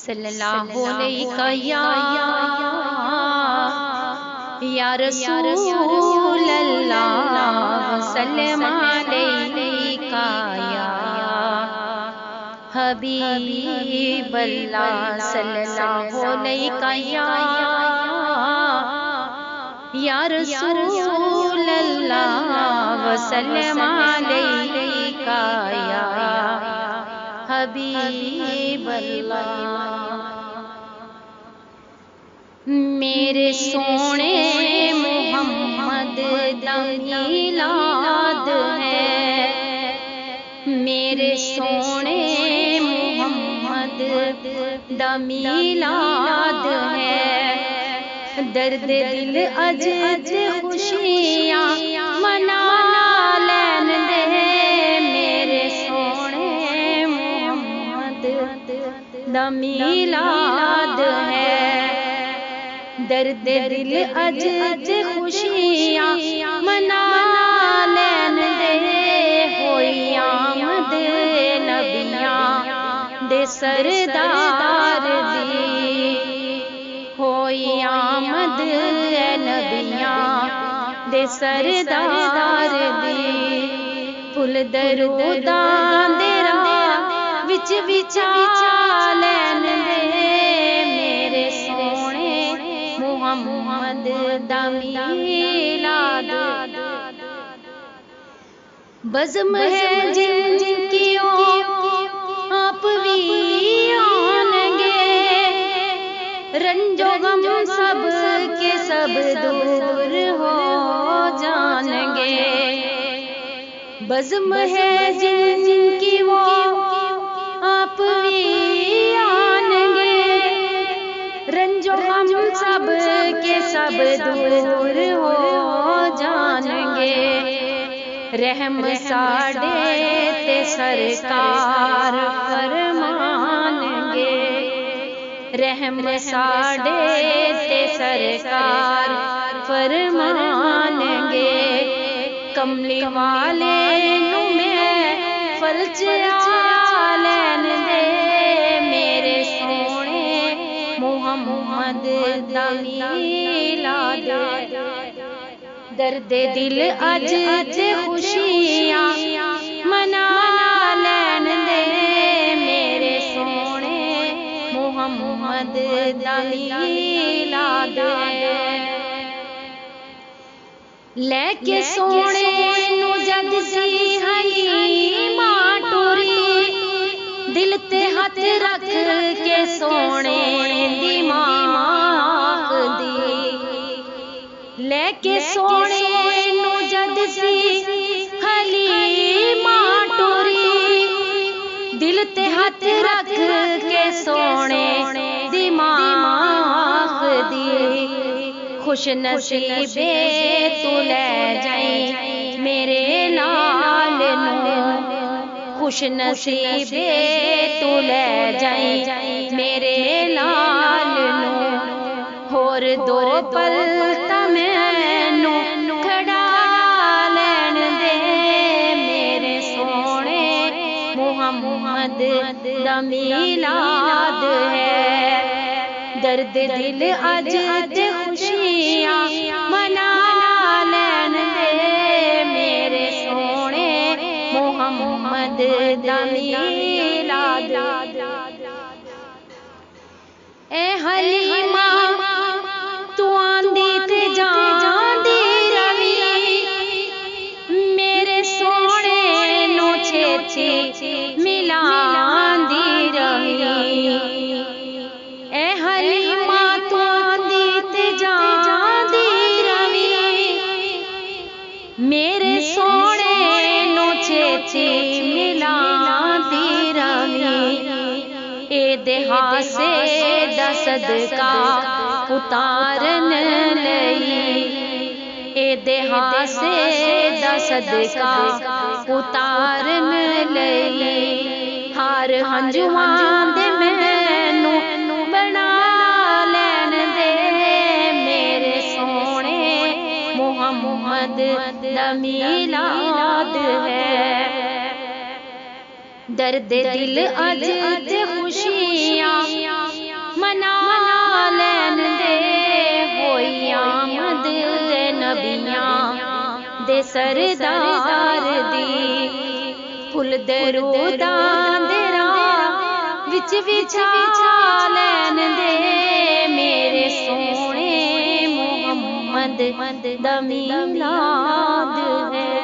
صلی اللہ علیہ یا رسول اللہ وسلم علیکہ یا حبیب اللہ صلی اللہ علیہ یا رسول اللہ وسلم علیکہ یا حبیب اللہ۔ میرے سونے محمد دا میلاد ہے، میرے سونے محمد دا میلاد ہے، درد دل اج خوشیاں منا لین دے، میرے سونے محمد دا میلاد ہے، درد دل اج خوشیاں منا لین دے، ہوئی آمد نبیاں دے سردار دی، ہوئی آمد نبیاں دے سردار دی، پھل دروداں دے راہ وچ وچا لین دے، میرے سونے محمد دا میلاد۔ بزم ہے جن جن کی آپ بھی آن گے، رنج و غم سب کے سب دور ہو جان گے، بزم ہے جن جن کی وہ آپ بھی آن گے، رنج و غم سب کے سب دور ہو جان گے، رحم ساڈے تے سرکار فرمان گے، رحم ساڈے تے سرکار فرمان گے، کملی والے نو میں فلچ لین دے، میرے سونے محمد دا میلاد، درد دل اج خوشیاں منا لین دے، میرے سونے محمد دا میلاد، لے کے سونے نو جد سی حلیمہ ٹری، دل تے ہاتھ رکھ کے سونے دماغ دی، لے کے سونے نو جد سی حلیمہ ٹری، دل تے ہاتھ رکھ کے سونے دماغ دی، خوش نصیبے تو لے جائیں میرے لال نو، خوش نصیبے تو لے جائیں میرے لال نو، ہور دو پل تمینو کھڑا لین دے، میرے سونے محمد دا میلاد ہے، درد دل اج خوشیاں منا لین دے، میرے سونے محمد دا میلاد۔ اے حلیمہ تو آندی تے جاندی روی، میرے سونے نو چھیتی ملاندی رہی، اے حلیمہ تو آندی تے جاندی روی، میرے سونے نو چھیتی ملاندی رہی، اے دہاسے دا صدقہ اتارن لئی، اے دہاسے دا صدقہ اتارن لئی، ہار ہنجواں دے مینوں بنا لین دے، میرے سونے محمد دا میلاد ہے، درد دل اج خوشیاں دے سردار دی پھل دروداں دے راہ وچ وچھا لین دے میرے سونے محمد دا میلاد ہے۔